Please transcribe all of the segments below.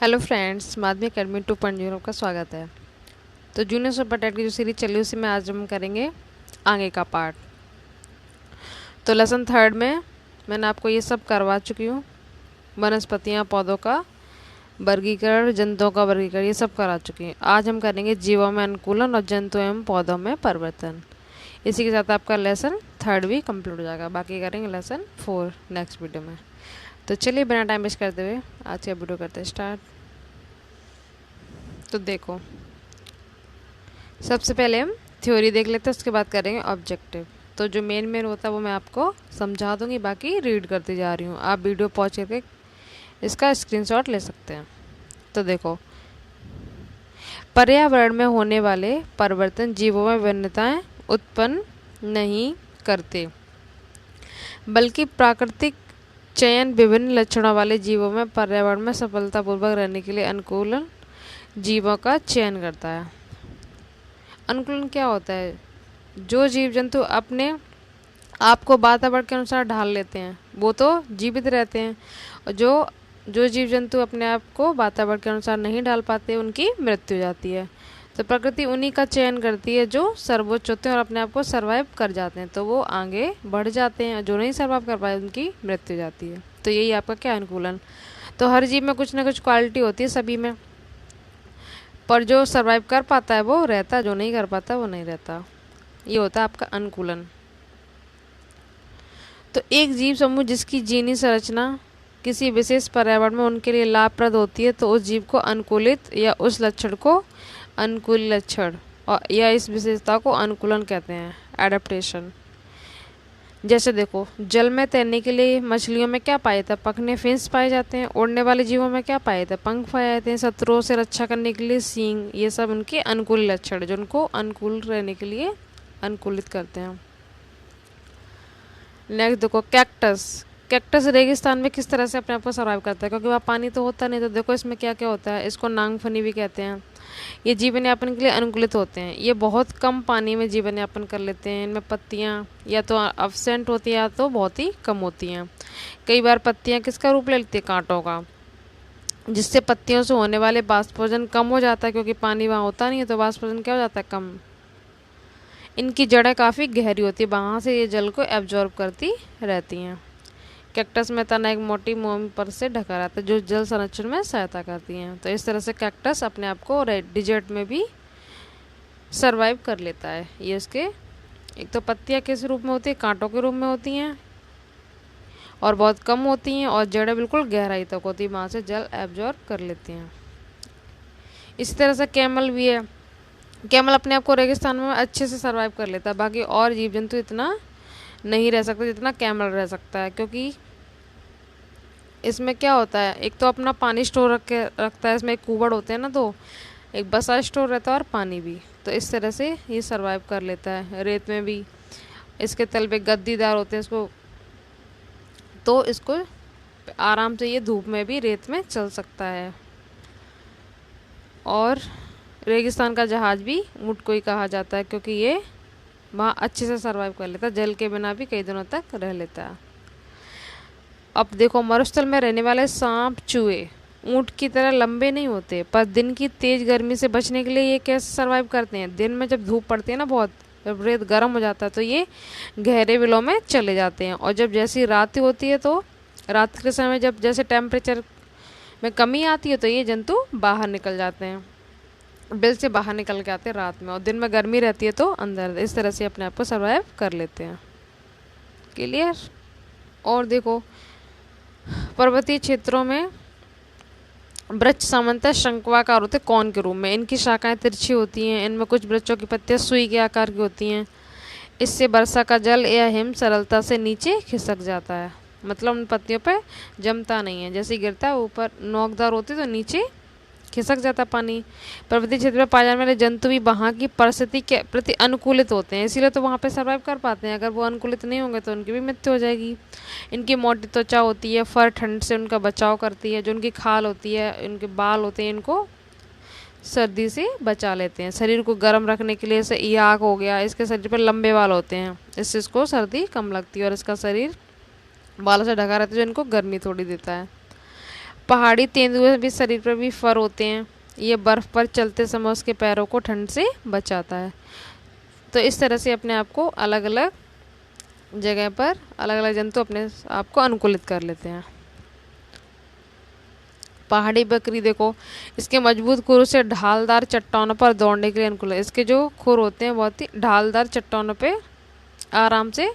Hello friends, माध्यमिक academy 2.0 का स्वागत है। तो जूनियर सुपर टेट की जो सीरीज चली उसी में आज हम करेंगे आगे का पार्ट। तो लेसन थर्ड में मैंने आपको ये सब करवा चुकी हूँ। वनस्पतियाँ, पौधों का वर्गीकरण, जंतुओं का वर्गीकरण, ये सब करा चुकी हूँ। आज हम करेंगे जीवों में अनुकूलन और जंतु एवं पौधों में परिवर्तन। इसी के साथ आपका लेसन थर्ड भी कंप्लीट हो जाएगा। बाकी करेंगे लेसन 4 नेक्स्ट वीडियो में। तो चलिए बिना टाइम वेस्ट करते हुए आज का वीडियो करते हैं स्टार्ट। तो देखो, सबसे पहले हम थ्योरी देख लेते हैं, उसके बाद करेंगे ऑब्जेक्टिव। तो जो मेन होता है वो मैं आपको समझा दूंगी, बाकी रीड करती जा रही हूँ। आप वीडियो पॉज करके इसका स्क्रीनशॉट ले सकते हैं। तो देखो, पर्यावरण में होने वाले परिवर्तन जीवों में भिन्नताएं उत्पन्न नहीं करते, बल्कि प्राकृतिक चयन विभिन्न लक्षणों वाले जीवों में पर्यावरण में सफलतापूर्वक रहने के लिए अनुकूलन जीवों का चयन करता है। अनुकूलन क्या होता है? जो जीव जंतु अपने आप को वातावरण के अनुसार ढाल लेते हैं वो तो जीवित रहते हैं, और जो जो जीव जंतु अपने आप को वातावरण के अनुसार नहीं ढाल पाते उनकी मृत्यु हो जाती है। तो प्रकृति उन्हीं का चयन करती है जो सर्वोच्च होते हैं और अपने आप को सर्वाइव कर जाते हैं, तो वो आगे बढ़ जाते हैं। जो नहीं सर्वाइव कर पाए उनकी मृत्यु हो जाती है। तो यही आपका क्या अनुकूलन। तो हर जीव में कुछ ना कुछ क्वालिटी होती है सभी में, पर जो सर्वाइव कर पाता है वो रहता, जो नहीं कर पाता वो नहीं रहता। ये होता है आपका अनुकूलन। तो एक जीव समूह जिसकी जीनी संरचना किसी विशेष पर्यावरण में उनके लिए लाभप्रद होती है, तो उस जीव को अनुकूलित या उस लक्षण को अनुकूल लक्षण और या इस विशेषता को अनुकूलन कहते हैं, एडेप्टेशन। जैसे देखो, जल में तैरने के लिए मछलियों में क्या पाए जाते हैं? पखने, फिन्स पाए जाते हैं। उड़ने वाले जीवों में क्या पाए जाते हैं? पंख पाए जाते हैं। शत्रुओं से रक्षा करने के लिए सींग। ये सब उनके अनुकूल लक्षण जो उनको अनुकूल रहने के लिए अनुकूलित करते हैं। नेक्स्ट देखो, कैक्टस। कैक्टस रेगिस्तान में किस तरह से अपने आप को सर्वाइव करता है? क्योंकि वहाँ पानी तो होता नहीं। तो देखो इसमें क्या क्या होता है। इसको नांगफनी भी कहते हैं। ये जीवन यापन के लिए अनुकूलित होते हैं। ये बहुत कम पानी में जीवन यापन कर लेते हैं। इनमें पत्तियाँ या तो अब्सेंट होती हैं या तो बहुत ही कम होती हैं। कई बार पत्तियाँ किसका रूप ले लेती है? कांटों का, जिससे पत्तियों से होने वाले बाष्पोजन कम हो जाता है, क्योंकि पानी वहाँ होता नहीं है तो बाष्पोजन क्या हो जाता है? कम। इनकी जड़ें काफ़ी गहरी होती है, वहाँ से ये जल को एब्जॉर्ब करती रहती हैं। कैक्टस में तना एक मोटी मोम पर से ढका रहता है जो जल संरक्षण में सहायता करती हैं। तो इस तरह से कैक्टस अपने आप को डिजर्ट में भी सरवाइव कर लेता है। ये इसके एक तो पत्तियाँ किस रूप में होती है? कांटों के रूप में होती हैं और बहुत कम होती हैं, और जड़ें बिल्कुल गहराई तक होती है, वहाँ से जल एब्जॉर्ब कर लेती हैं। इसी तरह से कैमल भी है। कैमल अपने आप को रेगिस्तान में अच्छे से सर्वाइव कर लेता है। बाकी और जीव जंतु इतना नहीं रह सकता जितना कैमल रह सकता है, क्योंकि इसमें क्या होता है, एक तो अपना पानी स्टोर रखता है। इसमें एक कुबड़ होते हैं ना, तो एक बसा स्टोर रहता है और पानी भी। तो इस तरह से ये सर्वाइव कर लेता है। रेत में भी इसके तल पे गद्दीदार होते हैं इसको, तो इसको आराम से ये धूप में भी रेत में चल सकता है। और रेगिस्तान का जहाज भी ऊँट को ही कहा जाता है, क्योंकि ये वहाँ अच्छे से सर्वाइव कर लेता है। जल के बिना भी कई दिनों तक रह लेता है। अब देखो, मरुस्थल में रहने वाले सांप, चूहे ऊँट की तरह लंबे नहीं होते, पर दिन की तेज गर्मी से बचने के लिए ये कैसे सर्वाइव करते हैं? दिन में जब धूप पड़ती है ना बहुत, जब रेत गर्म हो जाता है तो ये गहरे बिलों में चले जाते हैं। और जब जैसी रात होती है तो रात के समय जब जैसे टेम्परेचर में कमी आती है तो ये जंतु बाहर निकल जाते हैं, बिल से बाहर निकल के आते हैं रात में। और दिन में गर्मी रहती है तो अंदर। इस तरह से अपने आप को सर्वाइव कर लेते हैं। क्लियर? और देखो, पर्वतीय क्षेत्रों में वृक्ष सामान्यतः शंक्वाकार होते हैं, कौन के रूप में। इनकी शाखाएं तिरछी होती हैं। इनमें कुछ वृक्षों की पत्तियां सुई के आकार की होती हैं। इससे वर्षा का जल या हिम सरलता से नीचे खिसक जाता है। मतलब उन पत्तियों पे जमता नहीं है, जैसे गिरता है ऊपर नोकदार होती है तो नीचे खिसक जाता पानी। पर्वतीय क्षेत्र में पाए जाने वाले जंतु भी वहाँ की परिस्थिति के प्रति अनुकूलित होते हैं, इसीलिए तो वहाँ पे सर्वाइव कर पाते हैं। अगर वो अनुकूलित नहीं होंगे तो उनकी भी मृत्यु हो जाएगी। इनकी मोटी त्वचा होती है, फर ठंड से उनका बचाव करती है। जो उनकी खाल होती है, उनके बाल होते हैं, इनको सर्दी से बचा लेते हैं। शरीर को गर्म रखने के लिए, जैसे याक हो गया, इसके शरीर पर लंबे बाल होते हैं, इससे इसको सर्दी कम लगती है और इसका शरीर बालों से ढका रहता है जो इनको गर्मी थोड़ी देता है। पहाड़ी तेंदुए भी शरीर पर भी फर होते हैं। ये बर्फ़ पर चलते समय उसके पैरों को ठंड से बचाता है। तो इस तरह से अपने आप को अलग अलग जगह पर अलग अलग जंतु अपने आप को अनुकूलित कर लेते हैं। पहाड़ी बकरी देखो, इसके मजबूत खुरों से ढालदार चट्टानों पर दौड़ने के लिए अनुकूल है। इसके जो खुर होते हैं बहुत ही ढालदार चट्टानों पे आराम से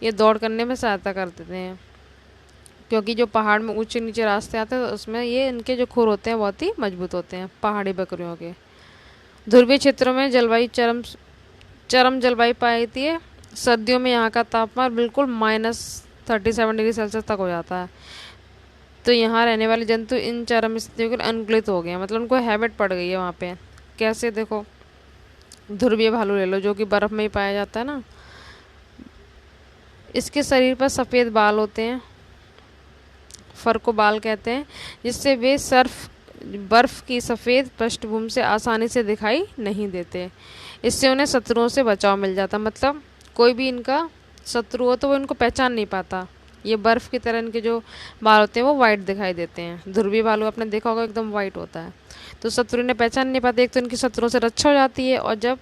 ये दौड़ करने में सहायता कर देते हैं, क्योंकि जो पहाड़ में ऊंचे नीचे रास्ते आते हैं तो उसमें ये इनके जो खुर होते हैं बहुत ही मजबूत होते हैं पहाड़ी बकरियों के। ध्रुवीय क्षेत्रों में जलवायु चरम जलवायु पाई जाती है। सर्दियों में यहाँ का तापमान बिल्कुल -37 डिग्री सेल्सियस तक हो जाता है। तो यहाँ रहने वाले जंतु इन चरम स्थितियों के लिए अनुकूलित हो गए हैं, मतलब उनको हैबिट पड़ गई है वहाँ पे। कैसे देखो, ध्रुवीय भालू ले लो जो कि बर्फ़ में ही पाया जाता है ना। इसके शरीर पर सफ़ेद बाल होते हैं, फर को बाल कहते हैं, जिससे वे बर्फ़ की सफ़ेद पृष्ठभूमि से आसानी से दिखाई नहीं देते। इससे उन्हें शत्रुओं से बचाव मिल जाता, मतलब कोई भी इनका शत्रु हो तो वो इनको पहचान नहीं पाता। ये बर्फ़ की तरह इनके जो बाल होते हैं वो वाइट दिखाई देते हैं। ध्रुवीय भालू आपने देखा होगा एकदम वाइट होता है, तो शत्रु इन्हें पहचान नहीं पाते। एक तो इनकी शत्रुओं से रक्षा हो जाती है, और जब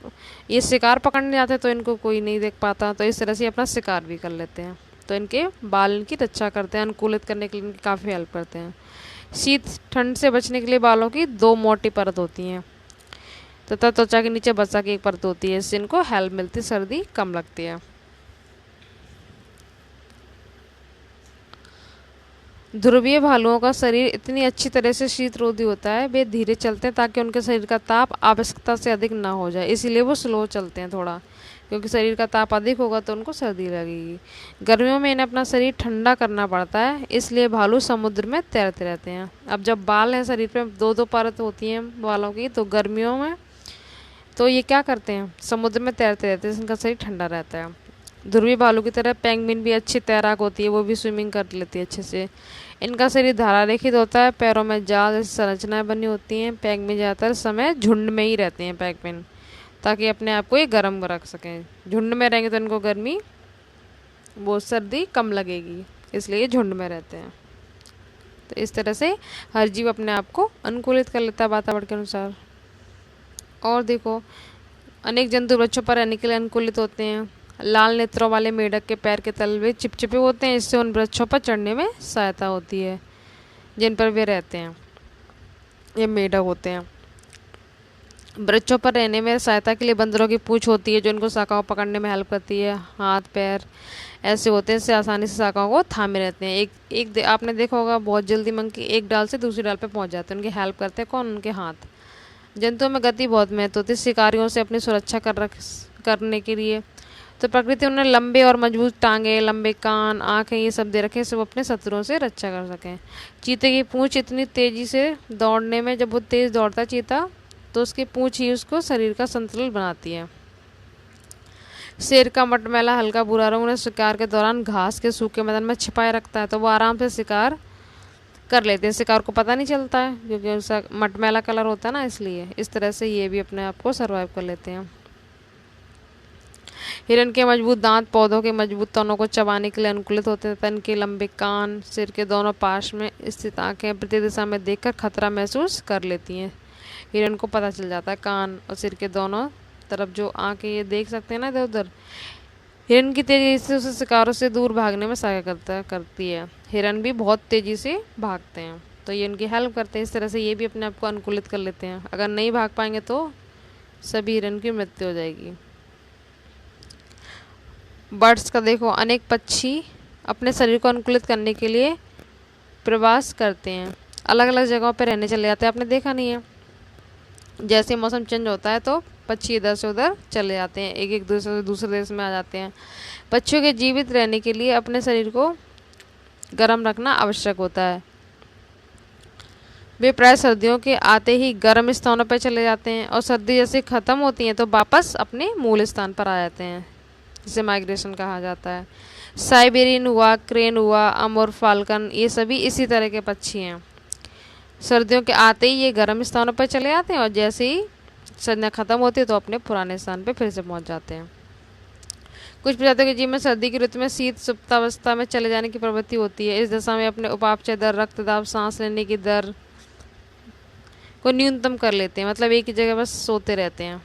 ये शिकार पकड़ने जाते हैं तो इनको कोई नहीं देख पाता, तो इस तरह से अपना शिकार भी कर लेते हैं। तो इनके बाल इनकी रक्षा करते हैं, अनुकूलित करने के लिए इनकी काफ़ी हेल्प करते हैं। शीत ठंड से बचने के लिए बालों की 2 मोटी परत होती हैं तथा त्वचा के नीचे बसा की एक परत होती है। इससे इनको हेल्प मिलती, सर्दी कम लगती है। ध्रुवीय भालुओं का शरीर इतनी अच्छी तरह से शीतरोधी होता है, वे धीरे चलते हैं ताकि उनके शरीर का ताप आवश्यकता से अधिक ना हो जाए, इसीलिए वो स्लो चलते हैं थोड़ा, क्योंकि शरीर का ताप अधिक होगा तो उनको सर्दी लगेगी। गर्मियों में इन्हें अपना शरीर ठंडा करना पड़ता है, इसलिए भालू समुद्र में तैरते रहते हैं। अब जब बाल हैं शरीर पे 2-2 परत होती हैं बालों की, तो गर्मियों में तो ये क्या करते हैं, समुद्र में तैरते रहते हैं, इनका शरीर ठंडा रहता है। ध्रुवीय भालू की तरह पेंगुइन भी अच्छी तैराक होती है, वो भी स्विमिंग कर लेती है अच्छे से। इनका शरीर धारारेखित होता है, पैरों में जाल जैसी संरचनाएं बनी होती हैं। पेंगुइन ज़्यादातर समय झुंड में ही रहते हैं पेंगुइन, ताकि अपने आप को ये गर्म रख सकें। झुंड में रहेंगे तो इनको गर्मी वो सर्दी कम लगेगी, इसलिए ये झुंड में रहते हैं। तो इस तरह से हर जीव अपने आप को अनुकूलित कर लेता है वातावरण के अनुसार। और देखो, अनेक जंतु वृक्षों पर रहने के लिए अनुकूलित होते हैं। लाल नेत्रों वाले मेढक के पैर के तलवे चिपचिपे होते हैं, इससे उन वृक्षों पर चढ़ने में सहायता होती है जिन पर वे रहते हैं। ये मेढक होते हैं। वृक्षों पर रहने में सहायता के लिए बंदरों की पूंछ होती है, जो इनको शाखाओं पकड़ने में हेल्प करती है। हाथ पैर ऐसे होते हैं, इससे आसानी से शाखाओं को थामे रहते हैं। आपने देखा होगा, बहुत जल्दी मंकी एक डाल से दूसरी डाल पे पहुंच जाते हैं। उनकी हेल्प करते हैं कौन, उनके हाथ। जंतुओं में गति बहुत महत्व होती है शिकारियों से अपनी सुरक्षा करने के लिए। तो प्रकृति उन्हें लंबे और मजबूत टांगे, लंबे कान, आँखें ये सब दे रखे हैं, सब अपने शत्रुओं से रक्षा कर सकें। चीते की पूंछ इतनी तेज़ी से दौड़ने में, जब वो तेज़ दौड़ता है चीता, तो उसकी पूंछ ही उसको शरीर का संतुलन बनाती है। शेर का मटमैला हल्का भूरा रंग उन्हें शिकार के दौरान घास के सूखे मैदान में छिपाए रखता है, तो वो आराम से शिकार कर लेते हैं। शिकार को पता नहीं चलता है, क्योंकि उसका मटमैला कलर होता है ना, इसलिए इस तरह से ये भी अपने आप को सर्वाइव कर लेते हैं। हिरन के मजबूत दांत पौधों के मजबूत तनों को चबाने के लिए अनुकूलित होते हैं। तन के लंबे कान, सिर के दोनों पाश में स्थित आंखें प्रति दिशा में देखकर खतरा महसूस कर लेती हैं। हिरन को पता चल जाता है, कान और सिर के दोनों तरफ जो आंखें ये देख सकते हैं ना इधर उधर। हिरन की तेजी से उसे शिकारों से दूर भागने में सहायता करती है। हिरन भी बहुत तेजी से भागते हैं, तो ये उनकी हेल्प करते हैं। इस तरह से ये भी अपने आप को अनुकूलित कर लेते हैं। अगर नहीं भाग पाएंगे तो सभी हिरन की मृत्यु हो जाएगी। बर्ड्स का देखो, अनेक पक्षी अपने शरीर को अनुकूलित करने के लिए प्रवास करते हैं, अलग अलग जगहों पर रहने चले जाते हैं। आपने देखा नहीं है, जैसे मौसम चेंज होता है तो पक्षी इधर से उधर चले जाते हैं, एक एक दूसरे से दूसरे देश में आ जाते हैं। पक्षियों के जीवित रहने के लिए अपने शरीर को गर्म रखना आवश्यक होता है। वे प्राय सर्दियों के आते ही गर्म स्थानों पर चले जाते हैं, और सर्दी जैसे ख़त्म होती हैं तो वापस अपने मूल स्थान पर आ जाते हैं, जिसे माइग्रेशन कहा जाता है। साइबेरियन हुआ, क्रेन हुआ, अमोर फाल्कन, ये सभी इसी तरह के पक्षी हैं। सर्दियों के आते ही ये गर्म स्थानों पर चले जाते हैं, और जैसे ही सर्दियाँ ख़त्म होती है तो अपने पुराने स्थान पर फिर से पहुंच जाते हैं। कुछ प्रजातियों के जीव में सर्दी की ऋतु में शीत सुप्तावस्था में चले जाने की प्रवृत्ति होती है। इस दशा में अपने उपापचय दर, रक्तदाब, सांस लेने की दर को न्यूनतम कर लेते हैं, मतलब एक ही जगह बस सोते रहते हैं,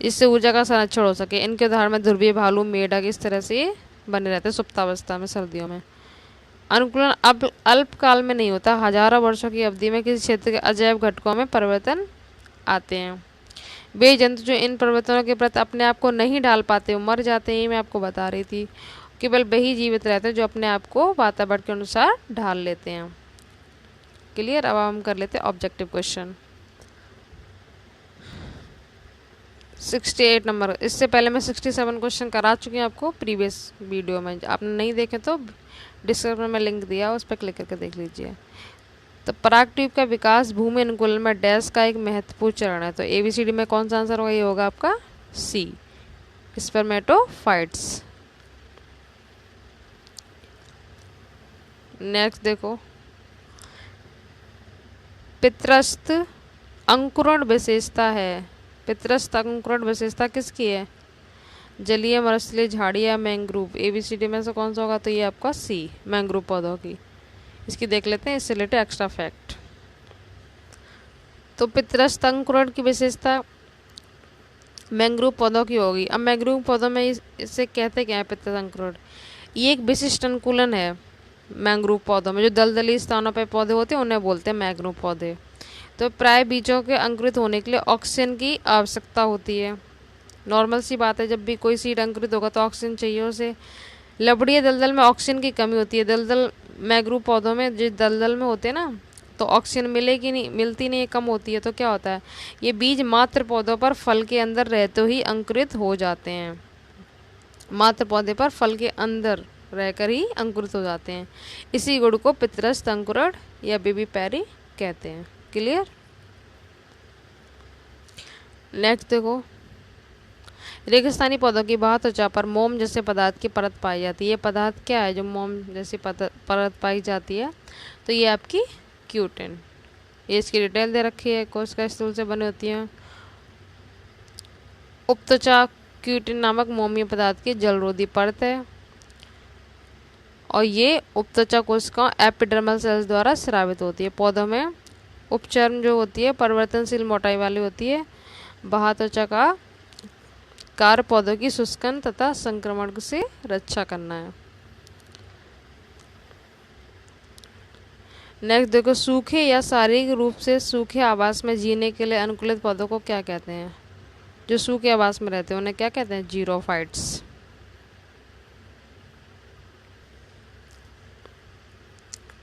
इससे ऊर्जा का संरक्षण हो सके। इनके उदाहरण में ध्रुवीय भालू, मेढक, इस तरह से ये बने रहते हैं सुप्तावस्था में सर्दियों में। अनुकूलन अब अल्पकाल में नहीं होता, हजारों वर्षों की अवधि में किसी क्षेत्र के अजैव घटकों में परिवर्तन आते हैं। वे जंतु जो इन परिवर्तनों के प्रति अपने आप को नहीं ढाल पाते वो मर जाते हैं, ये मैं आपको बता रही थी। केवल वही जीवित रहते हैं जो अपने आप को वातावरण के अनुसार ढाल लेते हैं। क्लियर। अब हम कर लेते हैं ऑब्जेक्टिव क्वेश्चन 68 नंबर। इससे पहले मैं 67 क्वेश्चन करा चुकी हूँ आपको प्रीवियस वीडियो में, आपने नहीं देखे तो डिस्क्रिप्शन में लिंक दिया, उस पर क्लिक करके देख लीजिए। तो परागट्यूब का विकास भूमि अनुकूलन में डैश का एक महत्वपूर्ण चरण है। तो ABCD में कौन सा आंसर होगा? ये होगा आपका C, स्पर्मेटोफाइट्स। नेक्स्ट देखो, पितरस्थ अंकुरण विशेषता है। पितरस्थ अंकुरण विशेषता किसकी है? जलीय, मरुस्थलीय, झाड़ी या मैंग्रोव। ABCD में से कौन सा होगा? तो ये आपका C, मैंग्रोव पौधों की। इसकी देख लेते हैं, इससे रिलेटेड एक्स्ट्रा फैक्ट। तो पितरस्थ अंकुरण की विशेषता मैंग्रोव पौधों की होगी। अब मैंग्रोव पौधों में इससे कहते क्या है? पितरस्थ अंकुरण ये एक विशिष्ट अनुकूलन है मैंग्रोव पौधों में। जो दलदली स्थानों पर पौधे होते हैं उन्हें बोलते हैं मैंग्रोव पौधे। तो प्राय बीजों के अंकुरित होने के लिए ऑक्सीजन की आवश्यकता होती है। नॉर्मल सी बात है, जब भी कोई सीड अंकुरित होगा तो ऑक्सीजन चाहिए उसे। लबड़िया दलदल में ऑक्सीजन की कमी होती है। दलदल मैंग्रोव पौधों में जो दलदल में होते हैं ना, तो ऑक्सीजन मिलेगी नहीं, मिलती नहीं, कम होती है। तो क्या होता है, ये बीज मात्र पौधों पर फल के अंदर रहते ही अंकुरित हो जाते हैं। मात्र पौधे पर फल के अंदर रहकर ही अंकुरित हो जाते हैं। इसी गुण को पितरस्थ अंकुरण या बेबी पैरी कहते हैं। क्लियर। नेक्स्ट देखो, रेगिस्तानी पौधों की बाहर त्वचा पर मोम जैसे पदार्थ की परत पाई जाती है। ये पदार्थ क्या है जो मोम जैसी परत पाई जाती है? तो ये आपकी क्यूटिन। ये इसकी डिटेल दे रखी है, कोशिका स्थूल से बनी होती है। उपत्वचा क्यूटिन नामक मोमीय पदार्थ की जलरोधी परत है और ये उपत्वचा कोशिकाओं एपिडर्मल सेल्स द्वारा स्रावित होती है। पौधों में उपचर्म जो होती है परिवर्तनशील मोटाई वाली होती है। बाह्य त्वचा का कार्य पौधों की शुष्कन तथा संक्रमण से रक्षा करना है। नेक्स्ट देखो, सूखे या शारीरिक रूप से सूखे आवास में जीने के लिए अनुकूलित पौधों को क्या कहते हैं? जो सूखे आवास में रहते हैं उन्हें क्या कहते हैं? जीरोफाइट्स।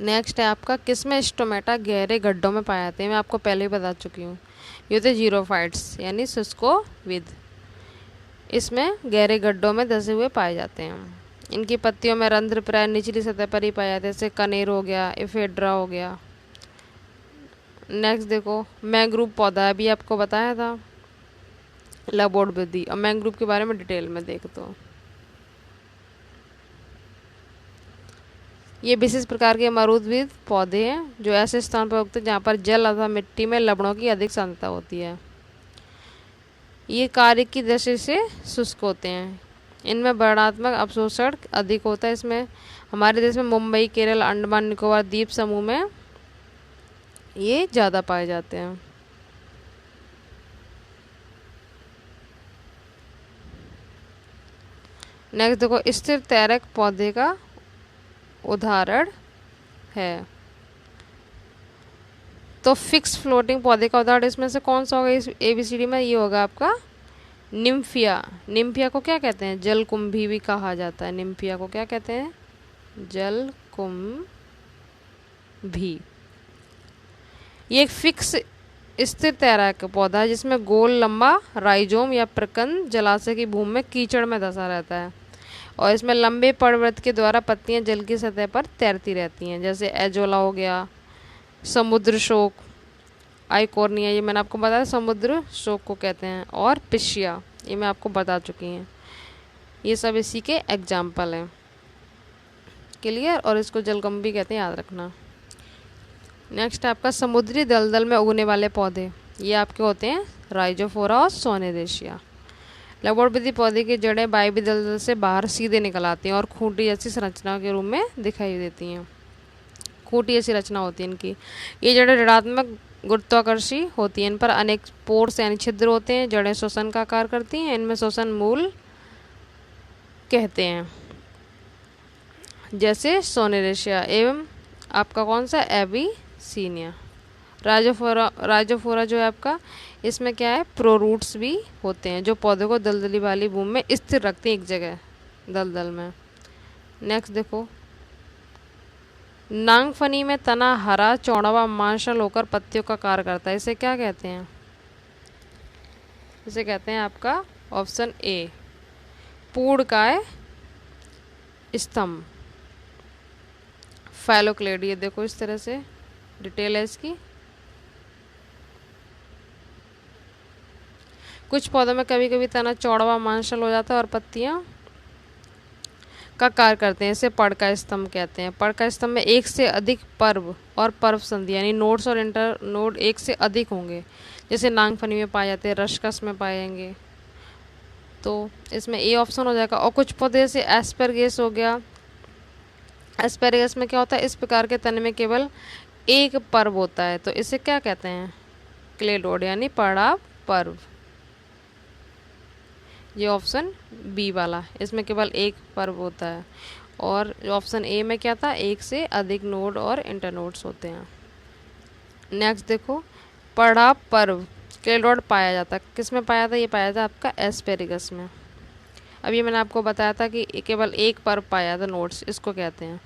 नेक्स्ट है आपका, किसमें स्टोमेटा गहरे गड्ढों में पाए जाते हैं? मैं आपको पहले ही बता चुकी हूँ, ये होते जीरोफाइट्स यानी शुष्कोविद। इसमें गहरे गड्ढों में धसे हुए पाए जाते हैं। इनकी पत्तियों में रंध्र प्राय निचली सतह पर ही पाए जाते हैं, जैसे कनेर हो गया, एफेड्रा हो गया। नेक्स्ट देखो, मैंग्रोव पौधा अभी आपको बताया था लबोड विधि। और मैंग्रोव के बारे में डिटेल में देख दो। ये विशेष प्रकार के मरुद्भिद पौधे हैं जो ऐसे स्थान पर उगते हैं जहाँ पर जल अथवा मिट्टी में लवणों की अधिक सांद्रता होती है। ये कार्य की दृष्टि से शुष्क होते हैं। इनमें वर्णात्मक अवशोषण अधिक होता है। इसमें हमारे देश में मुंबई, केरल, अंडमान निकोबार द्वीप समूह में ये ज़्यादा पाए जाते हैं। नेक्स्ट देखो, स्थिर तैरक पौधे का उदाहरण है। तो फिक्स फ्लोटिंग पौधे का उदाहरण इसमें से कौन सा होगा? इस ABCD में ये होगा आपका निम्फिया। निम्फिया को क्या कहते हैं? जलकुंभी भी कहा जाता है। निम्फिया को क्या कहते हैं? जलकुंभी। ये एक फिक्स स्थिर तैराक पौधा है जिसमें गोल लंबा राइजोम या प्रकंद जलाशय की भूमि में कीचड़ में धंसा रहता है और इसमें लंबे पर्वत के द्वारा पत्तियां जल की सतह पर तैरती रहती हैं, जैसे एजोला हो गया, समुद्र शोक, आइकोर्निया, ये मैंने आपको बताया समुद्र शोक को कहते हैं, और पिशिया, ये मैं आपको बता चुकी हैं। ये सब इसी के एग्जाम्पल हैं। क्लियर। और इसको जलकुंभी कहते हैं, याद रखना। नेक्स्ट आपका समुद्री दलदल में उगने वाले पौधे, ये आपके होते हैं राइजोफोरा और सोनेरेशिया। लवणवृद्धि पौधे की जड़ें वायवीय दलदल से बाहर सीधे निकल आती हैं और खूंटी जैसी संरचना के रूप में दिखाई देती हैं। खूंटी जैसी रचना होती है इनकी। ये जड़ें ऋणात्मक गुरुत्वाकर्षी होती हैं। इन पर अनेक पोर्स यानी छिद्र होते हैं। जड़ें श्वसन का कार्य करती हैं। इनमें श्वसन मूल कहते हैं, जैसे सोनेरेशिया एवं आपका कौन सा एबीसीनिया। राइजोफोरा जो है आपका, इसमें क्या है, प्रोरूट्स भी होते हैं जो पौधे को दलदली वाली भूमि में स्थिर रखते हैं एक जगह दलदल में। नेक्स्ट देखो, नांगफनी में तना हरा चौड़ा व मांसल होकर पत्तियों का कार्य करता है। इसे क्या कहते हैं? इसे कहते हैं आपका ऑप्शन ए पूर्णकाय स्तंभ, फाइलोक्लेड। ये देखो इस तरह से डिटेल है इसकी। कुछ पौधों में कभी कभी तना चौड़ा व मांसल हो जाता है और पत्तियां का कार्य करते हैं। इसे पड़का स्तंभ कहते हैं। पड़का स्तंभ में एक से अधिक पर्व और पर्व संधि यानी नोड्स और इंटर नोड एक से अधिक होंगे, जैसे नांगफनी में पाए जाते हैं, रशकस में पाए जाएंगे। तो इसमें ए ऑप्शन हो जाएगा। और कुछ पौधे जैसे एस्पेरगेस हो गया, एस्पेरगस में क्या होता है, इस प्रकार के तने में केवल एक पर्व होता है, तो इसे क्या कहते हैं? क्लेडोड यानी पड़ा पर्व। ये ऑप्शन बी वाला, इसमें केवल एक पर्व होता है। और ऑप्शन ए में क्या था, एक से अधिक नोड और इंटरनोड्स होते हैं। नेक्स्ट देखो, पड़ा पर्व क्लेडोड पाया जाता, किस में पाया था? ये पाया था आपका एस्पेरिगस में। अभी मैंने आपको बताया था कि केवल एक पर्व पाया था, नोड्स, इसको कहते हैं।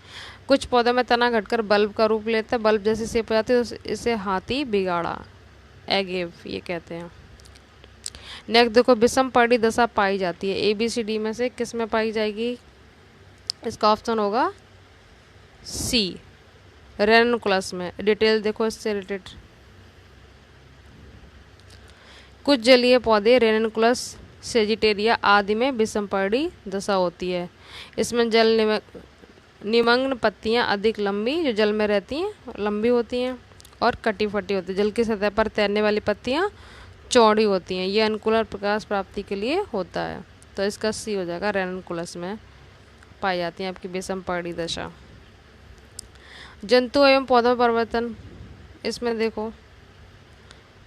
कुछ पौधों में तना घटकर बल्ब का रूप लेता है, बल्ब जैसी शेप हो जाती है, तो इसे हाथी बिगाड़ा, एगेव ये कहते हैं। नेक्स्ट देखो, विषम पर्णी दशा पाई जाती है। ABCD में से किस में पाई जाएगी? इसका ऑप्शन होगा सी, रेनकुलस में। डिटेल देखो इससे रिलेटेड। कुछ जलीय पौधे रेनकुलस, सेजिटेरिया आदि में विषम पर्णी दशा होती है। इसमें जल निमग्न पत्तियां अधिक लंबी, जो जल में रहती हैं लंबी होती हैं, और कटी फटी होती है। जल की सतह पर तैरने वाली पत्तियां चौड़ी होती हैं। ये अनुकूल प्रकाश प्राप्ति के लिए होता है, तो इसका सी हो जाएगा, रेनकुलस में पाई जाती है आपकी विषम पर्णी दशा। जंतु एवं पौधों में परिवर्तन, इसमें देखो,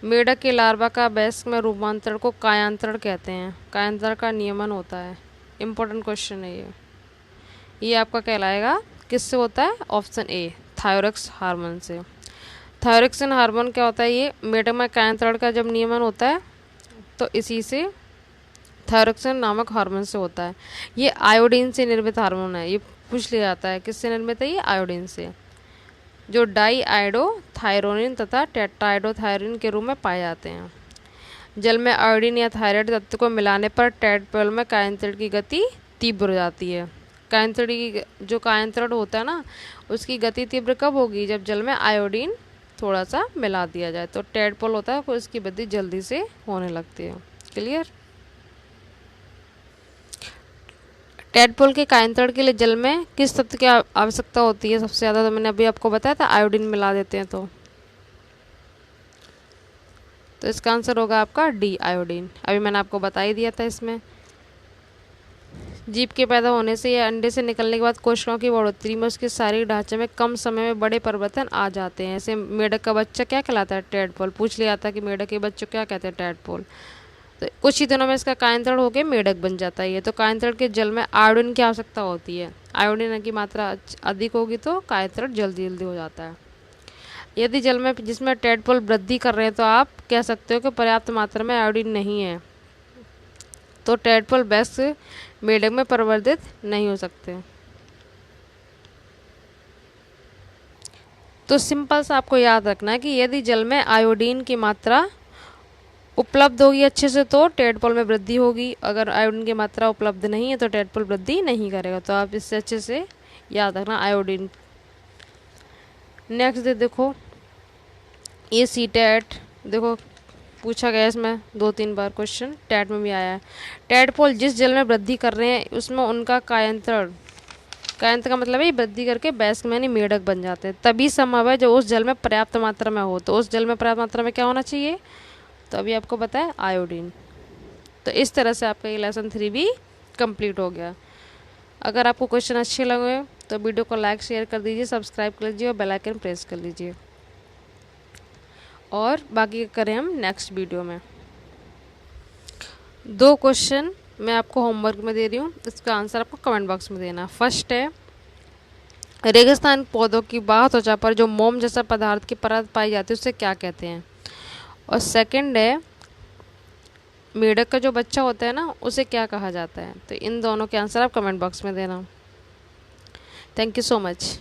मेढक के लार्वा का वयस्क में रूपांतरण को कायांतरण कहते हैं। कायांतरण का नियमन होता है। इंपॉर्टेंट क्वेश्चन है ये आपका कहलाएगा किससे होता है? ऑप्शन ए, थायरॉक्स हार्मोन से। थायरॉक्सिन हार्मोन क्या होता है? ये मेढक में कायांतरण का जब नियमन होता है तो इसी से थायरॉक्सिन नामक हार्मोन से होता है। ये आयोडीन से निर्मित हार्मोन है। ये पूछ लिया जाता है किससे निर्मित है? ये आयोडीन से, जो डाई आयोडोथायरोनिन तथा टेट्राइडोथायरोनिन के रूप में पाए जाते हैं। जल में आयोडीन या थायराइड तत्व को मिलाने पर टैडपोल में कायांतरण की गति तीव्र हो जाती है। कायांतरण की जो कायांतरण होता है ना, उसकी गति तीव्र कब होगी? जब जल में आयोडीन थोड़ा सा मिला दिया जाए, तो टैडपोल होता है उसकी वृद्धि जल्दी से होने लगती है। क्लियर? टैडपोल के कायांतरण के लिए जल में किस तत्व की आवश्यकता होती है सबसे ज़्यादा? तो मैंने अभी आपको बताया था, आयोडीन मिला देते हैं तो इसका आंसर होगा आपका डी, आयोडीन। अभी मैंने आपको बता ही दिया था। इसमें जीव के पैदा होने से या अंडे से निकलने के बाद कोशिकाओं की बढ़ोतरी में उसके शारीरिक ढांचे में कम समय में बड़े परिवर्तन आ जाते हैं। ऐसे मेढक का बच्चा क्या कहलाता है? टैडपोल। पूछ लिया था कि मेढक के बच्चों क्या कहते हैं? टैडपोल। तो कुछ ही दिनों में इसका कायांतरण होकर मेढक बन जाता है। ये तो कायांतरण के जल में आयोडीन की आवश्यकता होती है। आयोडीन की मात्रा अधिक होगी तो कायांतरण जल्दी जल्दी हो जाता है। यदि जल में जिसमें टैडपोल वृद्धि कर रहे हैं तो आप कह सकते हो कि पर्याप्त मात्रा में आयोडीन नहीं है, तो टैडपोल वयस्क मेढक में परिवर्तित नहीं हो सकते। तो सिंपल सा आपको याद रखना है कि यदि जल में आयोडीन की मात्रा उपलब्ध होगी अच्छे से तो टैडपोल में वृद्धि होगी। अगर आयोडीन की मात्रा उपलब्ध नहीं है तो टैडपोल वृद्धि नहीं करेगा। तो आप इससे अच्छे से याद रखना आयोडीन। नेक्स्ट देखो, ये सी टैट देखो पूछा गया, इसमें 2-3 बार क्वेश्चन टैट में भी आया है। टैडपोल जिस जल में वृद्धि कर रहे हैं उसमें उनका कायांतरण का मतलब है वृद्धि करके वयस्क में यानी मेढक बन जाते हैं। तभी संभव है जब उस जल में पर्याप्त मात्रा में हो। तो उस जल में पर्याप्त मात्रा में क्या होना चाहिए? तो अभी आपको पता है आयोडीन। तो इस तरह से आपका ये लेसन 3 भी कंप्लीट हो गया। अगर आपको क्वेश्चन अच्छे लगे तो वीडियो को लाइक शेयर कर दीजिए, सब्सक्राइब कर लीजिए और बेल आइकन प्रेस कर लीजिए, और बाकी करें हम नेक्स्ट वीडियो में। 2 क्वेश्चन मैं आपको होमवर्क में दे रही हूँ, इसका आंसर आपको कमेंट बॉक्स में देना। फर्स्ट है, रेगिस्तान पौधों की बाह्य त्वचा पर जो मोम जैसा पदार्थ की परत पाई जाती है उसे क्या कहते हैं। और सेकंड है, मेढक का जो बच्चा होता है ना उसे क्या कहा जाता है। तो इन दोनों के आंसर आप कमेंट बॉक्स में देना। Thank you so much.